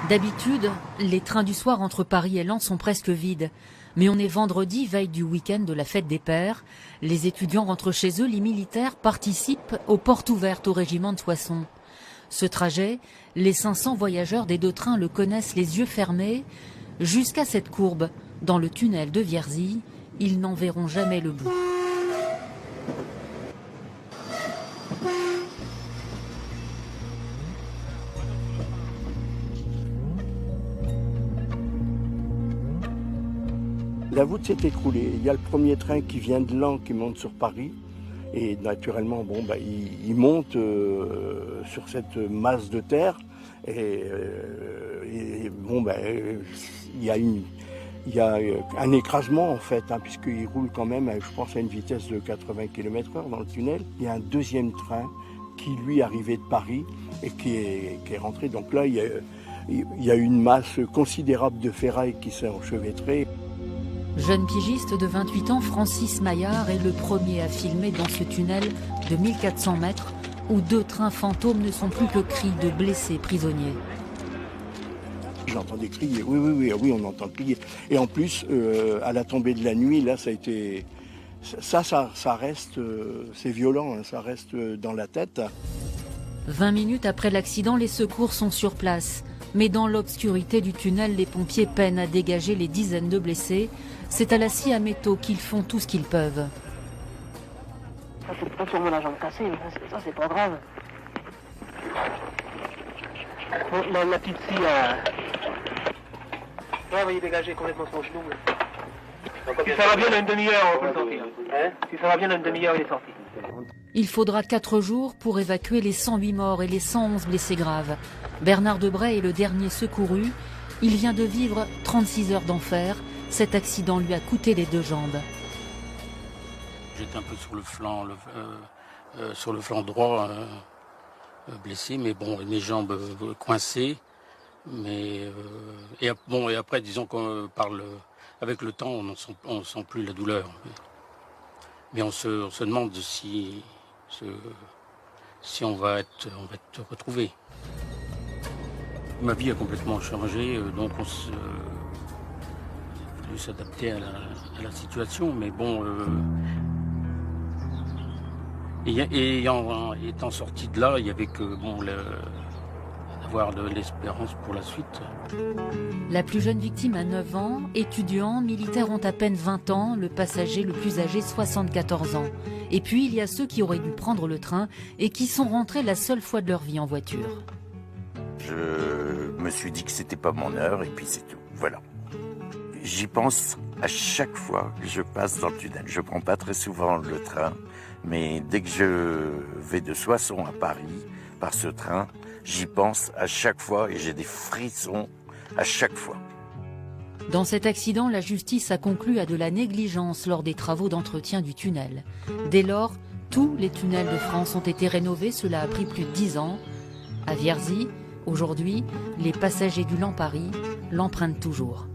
D'habitude, les trains du soir entre Paris et Lens sont presque vides. Mais on est vendredi, veille du week-end de la fête des pères. Les étudiants rentrent chez eux, les militaires participent aux portes ouvertes au régiment de Soissons. Ce trajet, les 500 voyageurs des deux trains le connaissent les yeux fermés. Jusqu'à cette courbe, dans le tunnel de Vierzy, ils n'en verront jamais le bout. La voûte s'est écroulée. Il y a le premier train qui vient de Laon qui monte sur Paris. Et naturellement, il monte sur cette masse de terre. Il y a un écrasement en fait, puisqu'il roule quand même, je pense, à une vitesse de 80 km/h dans le tunnel. Il y a un deuxième train qui, lui, arrivait de Paris et qui est rentré. Donc là, il y a une masse considérable de ferraille qui s'est enchevêtrée. Jeune pigiste de 28 ans, Francis Maillard est le premier à filmer dans ce tunnel de 1400 mètres où deux trains fantômes ne sont plus que cris de blessés prisonniers. J'entendais crier, oui, on entend crier. Et en plus, à la tombée de la nuit, là, ça a été... Ça reste, c'est violent, ça reste dans la tête. 20 minutes après l'accident, les secours sont sur place. Mais dans l'obscurité du tunnel, les pompiers peinent à dégager les dizaines de blessés. C'est à la scie à métaux qu'ils font tout ce qu'ils peuvent. Ça, c'est pas sûrement la jambe cassée, mais ça c'est pas grave. Bon, la petite scie, on va y dégager complètement son genou. Si ça va bien dans une demi-heure, on peut le sortir. Si ça va bien dans une demi-heure, il est sorti. Il faudra 4 jours pour évacuer les 108 morts et les 111 blessés graves. Bernard Debray est le dernier secouru. Il vient de vivre 36 heures d'enfer. Cet accident lui a coûté les 2 jambes. J'étais un peu sur le flanc droit, blessé, mais bon, mes jambes coincées. Et après, disons qu'on parle avec le temps, on ne sent plus la douleur. Mais on se demande si on va être retrouvé. Ma vie a complètement changé, donc on s'est fallu s'adapter à la situation. Mais bon, étant sorti de là, il y avait que avoir de l'espérance pour la suite. La plus jeune victime a 9 ans, étudiants, militaires ont à peine 20 ans, le passager le plus âgé 74 ans. Et puis il y a ceux qui auraient dû prendre le train et qui sont rentrés la seule fois de leur vie en voiture. Je me suis dit que c'était pas mon heure et puis c'est tout, voilà. J'y pense à chaque fois que je passe dans le tunnel. Je prends pas très souvent le train, mais dès que je vais de Soissons à Paris par ce train, j'y pense à chaque fois et j'ai des frissons à chaque fois. Dans cet accident, la justice a conclu à de la négligence lors des travaux d'entretien du tunnel. Dès lors, tous les tunnels de France ont été rénovés, cela a pris plus de 10 ans. À Vierzy, aujourd'hui, les passagers du Lens-Paris l'empruntent toujours.